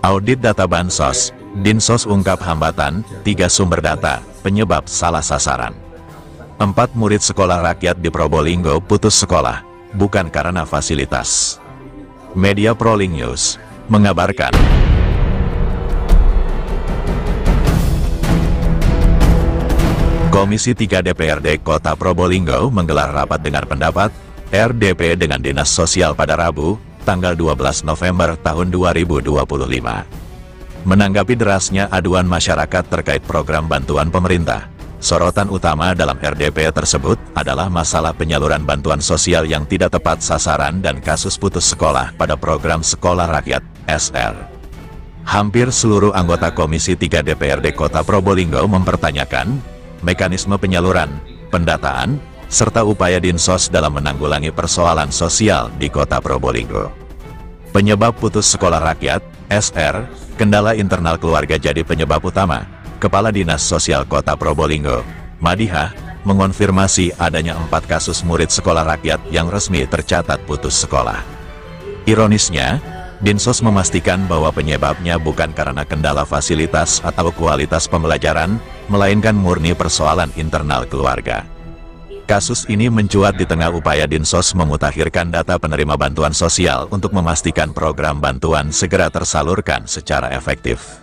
Audit data Bansos, Dinsos ungkap hambatan, 3 sumber data, penyebab salah sasaran. 4 murid sekolah rakyat di Probolinggo putus sekolah, bukan karena fasilitas. Media Prolink News mengabarkan. Komisi 3 DPRD Kota Probolinggo menggelar rapat dengar pendapat RDP dengan Dinas Sosial pada Rabu, tanggal 12 November tahun 2025. Menanggapi derasnya aduan masyarakat terkait program bantuan pemerintah, sorotan utama dalam RDP tersebut adalah masalah penyaluran bantuan sosial yang tidak tepat sasaran dan kasus putus sekolah pada program Sekolah Rakyat, SR. Hampir seluruh anggota Komisi 3 DPRD Kota Probolinggo mempertanyakan mekanisme penyaluran, pendataan, serta upaya Dinsos dalam menanggulangi persoalan sosial di Kota Probolinggo. Penyebab putus sekolah rakyat, SR, kendala internal keluarga jadi penyebab utama. Kepala Dinas Sosial Kota Probolinggo, Madihah, mengonfirmasi adanya 4 kasus murid sekolah rakyat yang resmi tercatat putus sekolah. Ironisnya, Dinsos memastikan bahwa penyebabnya bukan karena kendala fasilitas atau kualitas pembelajaran, melainkan murni persoalan internal keluarga. Kasus ini mencuat di tengah upaya Dinsos memutakhirkan data penerima bantuan sosial untuk memastikan program bantuan segera tersalurkan secara efektif.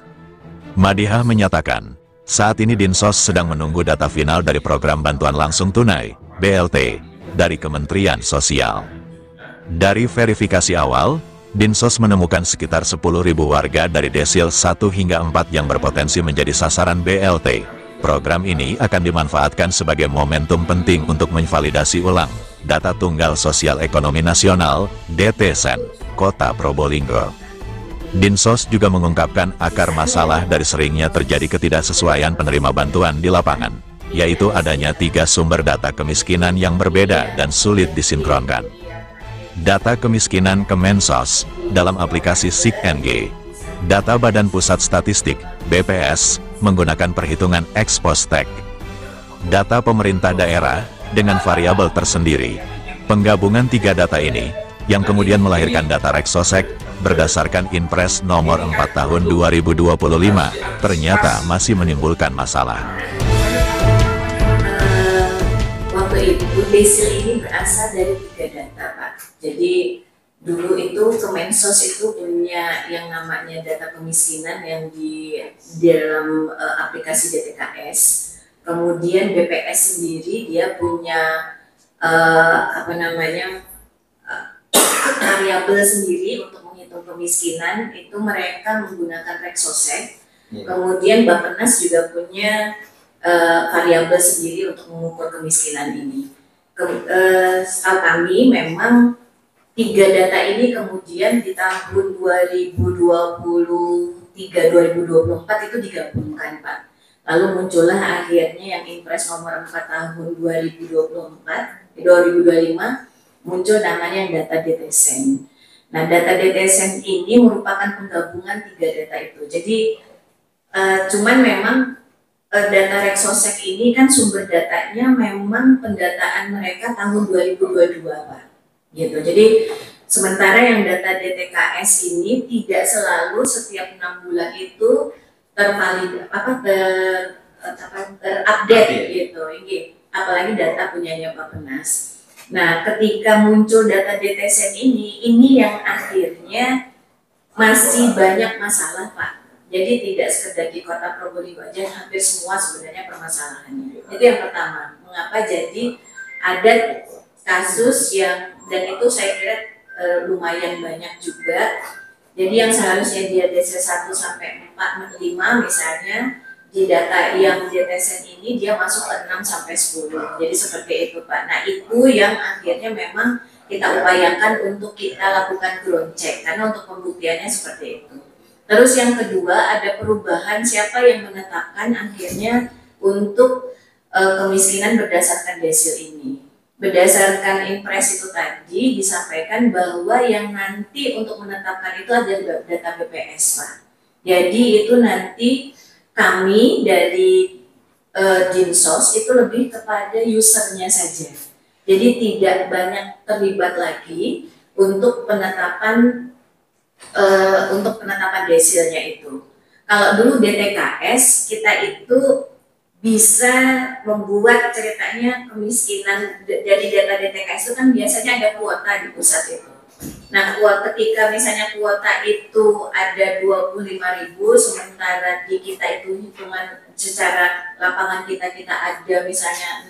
Madihah menyatakan, saat ini Dinsos sedang menunggu data final dari program bantuan langsung tunai, BLT, dari Kementerian Sosial. Dari verifikasi awal, Dinsos menemukan sekitar 10.000 warga dari desil 1 hingga 4 yang berpotensi menjadi sasaran BLT. Program ini akan dimanfaatkan sebagai momentum penting untuk menvalidasi ulang data Tunggal Sosial Ekonomi Nasional, DTSEN, Kota Probolinggo. Dinsos juga mengungkapkan akar masalah dari seringnya terjadi ketidaksesuaian penerima bantuan di lapangan, yaitu adanya 3 sumber data kemiskinan yang berbeda dan sulit disinkronkan. Data kemiskinan Kemensos dalam aplikasi SIG-NG, data Badan Pusat Statistik, BPS, menggunakan perhitungan ex post tag. Data pemerintah daerah dengan variabel tersendiri. Penggabungan 3 data ini, yang kemudian melahirkan data Reksosek, berdasarkan Inpres nomor 4 tahun 2025, ternyata masih menimbulkan masalah. Waktu itu, desil ini berasal dari 3 data, Pak. Jadi, dulu itu Kemensos itu punya yang namanya data kemiskinan yang di dalam aplikasi DTKS. Kemudian BPS sendiri dia punya variabel sendiri untuk menghitung kemiskinan, itu mereka menggunakan Reksosek. Kemudian Bappenas juga punya variabel sendiri untuk mengukur kemiskinan ini. Setahu kami memang 3 data ini kemudian di tahun 2023-2024 itu digabungkan, Pak. Lalu muncullah akhirnya yang Inpres nomor 4 tahun 2025, muncul namanya yang data DTSEN. Nah, data DTSEN ini merupakan penggabungan 3 data itu. Jadi, cuman memang data Reksosek ini kan sumber datanya memang pendataan mereka tahun 2022, Pak. Gitu. Jadi sementara yang data DTKS ini tidak selalu setiap 6 bulan itu terupdate gitu. Apalagi data punyanya Bappenas. Nah, ketika muncul data DTSEN ini yang akhirnya masih banyak masalah, Pak. Jadi tidak sekedar di Kota Probolinggo aja, hampir semua sebenarnya permasalahannya. Itu yang pertama. Mengapa jadi ada kasus yang, dan itu saya kira lumayan banyak juga. Jadi yang seharusnya dia desil 1 sampai 4, 5 misalnya, di data yang DTSEN ini dia masuk ke 6 sampai 10. Jadi seperti itu, Pak. Nah, itu yang akhirnya memang kita upayakan untuk kita lakukan ground check, karena untuk pembuktiannya seperti itu. Terus yang kedua, ada perubahan siapa yang menetapkan akhirnya untuk kemiskinan berdasarkan desil ini. Berdasarkan Inpres itu tadi disampaikan bahwa yang nanti untuk menetapkan itu ada data BPS, Pak. Jadi itu nanti kami dari Dinsos itu lebih kepada usernya saja. Jadi tidak banyak terlibat lagi untuk penetapan untuk penetapan desilnya itu. Kalau dulu DTKS kita itu bisa membuat ceritanya kemiskinan dari data DTKS itu kan biasanya ada kuota di pusat itu. Nah, ketika misalnya kuota itu ada 25.000, sementara di kita itu hitungan secara lapangan kita ada misalnya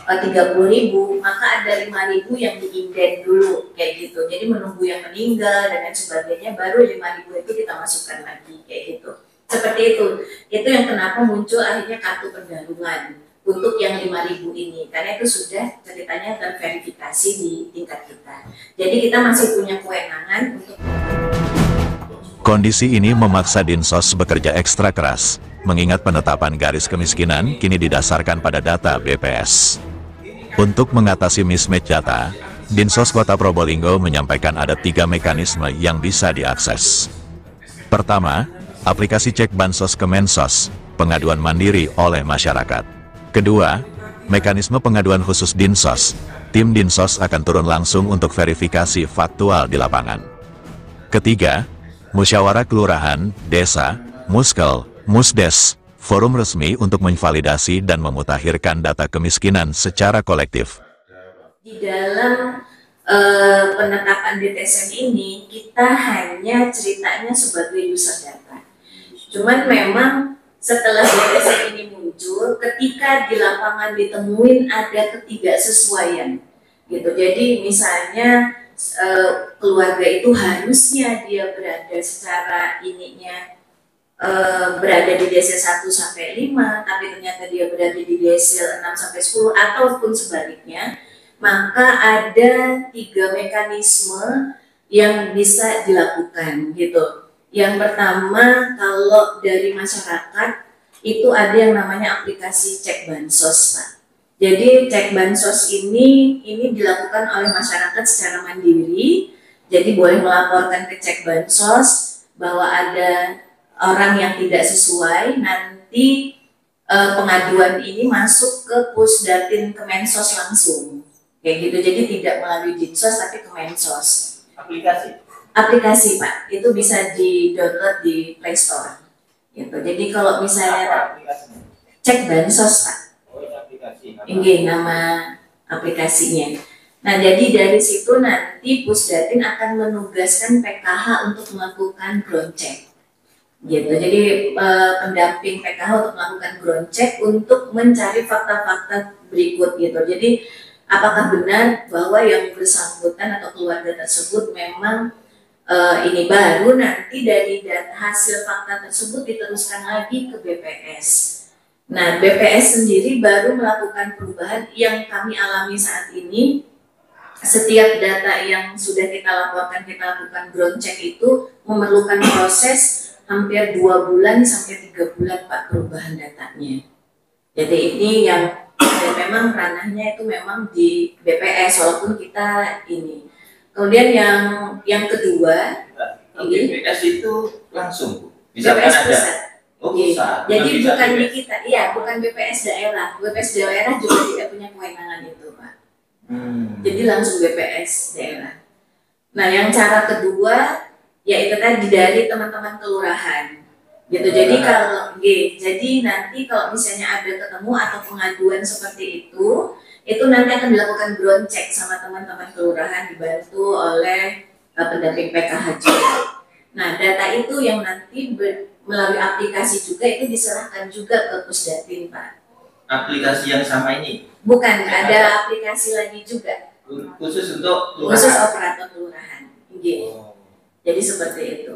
30.000, maka ada 5.000 yang diinden dulu kayak gitu. Jadi menunggu yang meninggal dan lain sebagainya, baru 5.000 itu kita masukkan lagi kayak gitu. Seperti itu. Itu yang kenapa muncul akhirnya kartu perdarungan untuk yang 5.000 ini, karena itu sudah ceritanya terverifikasi di tingkat kita. Jadi kita masih punya kewenangan untuk. Kondisi ini memaksa Dinsos bekerja ekstra keras, mengingat penetapan garis kemiskinan kini didasarkan pada data BPS. Untuk mengatasi mismatch data, Dinsos Kota Probolinggo menyampaikan ada 3 mekanisme yang bisa diakses. Pertama, aplikasi cek bansos Kemensos, pengaduan mandiri oleh masyarakat. Kedua, mekanisme pengaduan khusus Dinsos. Tim Dinsos akan turun langsung untuk verifikasi faktual di lapangan. Ketiga, musyawarah kelurahan, desa, muskel, musdes, forum resmi untuk menvalidasi dan memutakhirkan data kemiskinan secara kolektif. Di dalam penetapan DTSM ini, kita hanya ceritanya sebagai user data. Cuman memang setelah DTSM ini muncul, ketika di lapangan ditemuin ada ketidaksesuaian, gitu. Jadi misalnya keluarga itu harusnya dia berada secara berada di desil 1 sampai 5, tapi ternyata dia berada di desil 6 sampai 10 ataupun sebaliknya, maka ada 3 mekanisme yang bisa dilakukan, gitu. Yang pertama, kalau dari masyarakat itu ada yang namanya aplikasi cek bansos, Pak. Jadi cek bansos ini dilakukan oleh masyarakat secara mandiri. Jadi boleh melaporkan ke cek bansos bahwa ada orang yang tidak sesuai, nanti pengaduan ini masuk ke Pusdatin Kemensos langsung, kayak gitu. Jadi tidak melalui Dinsos tapi Kemensos. Aplikasi Pak, itu bisa di-download di Play Store. Gitu. Jadi kalau misalnya cek bansos Pak, ini nama aplikasinya. Nah, jadi dari situ nanti Pusdatin akan menugaskan PKH untuk melakukan ground check. Gitu. Jadi pendamping PKH untuk melakukan ground check untuk mencari fakta-fakta berikut gitu. Jadi apakah benar bahwa yang bersangkutan atau keluarga tersebut memang ini baru, nanti dari hasil fakta tersebut diteruskan lagi ke BPS. Nah, BPS sendiri baru melakukan perubahan yang kami alami saat ini. Setiap data yang sudah kita laporkan, kita lakukan ground check itu memerlukan proses hampir 2 bulan sampai 3 bulan Pak perubahan datanya. Jadi ini yang memang ranahnya itu memang di BPS walaupun kita ini. Kemudian yang kedua, BPS itu langsung BPS pusat. Pusat. Jadi bukan di kita, iya bukan BPS daerah. BPS daerah juga tidak punya kewenangan itu Pak. Jadi langsung BPS daerah. Nah yang cara kedua, yaitu tadi dari teman-teman kelurahan. Gitu. Jadi jadi nanti kalau misalnya ada ketemu atau pengaduan seperti itu nanti akan dilakukan ground check sama teman-teman kelurahan dibantu oleh pendamping PKH juga. Nah, data itu yang nanti melalui aplikasi juga itu diserahkan juga ke Pusdatin, Pak. Aplikasi yang sama ini? Bukan, ada aplikasi lagi juga. Khusus untuk kelurahan? Khusus operator kelurahan. Jadi seperti itu.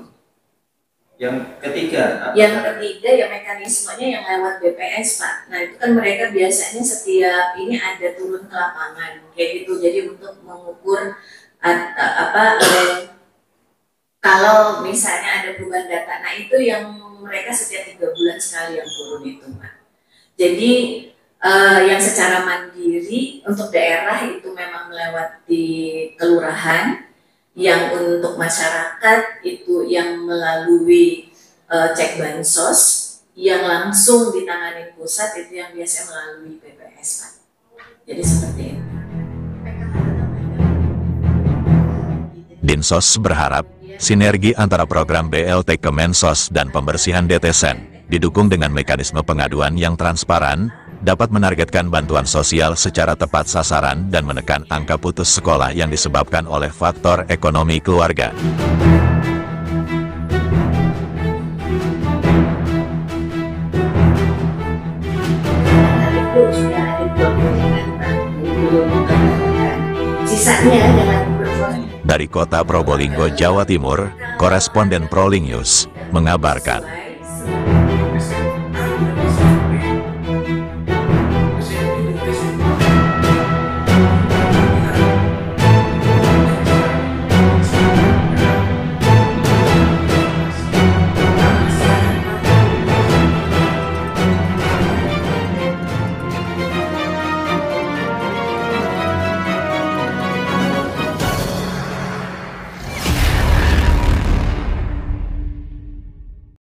Yang ketiga? Yang ketiga ya mekanismenya yang lewat BPS Pak. Nah itu kan mereka biasanya setiap ini ada turun ke lapangan kayak gitu. Jadi untuk mengukur kalau misalnya ada perubahan data, nah itu yang mereka setiap 3 bulan sekali yang turun itu Pak. Jadi yang secara mandiri untuk daerah itu memang melewati kelurahan. Yang untuk masyarakat itu yang melalui cek bansos, yang langsung ditangani pusat itu yang biasanya melalui BPS Pak. Jadi seperti itu. Dinsos berharap Sinergi antara program BLT Kemensos dan pembersihan DTSEN, didukung dengan mekanisme pengaduan yang transparan, dapat menargetkan bantuan sosial secara tepat sasaran dan menekan angka putus sekolah yang disebabkan oleh faktor ekonomi keluarga. Sisanya dengan berproses. Dari kota Probolinggo, Jawa Timur, koresponden Proling News mengabarkan.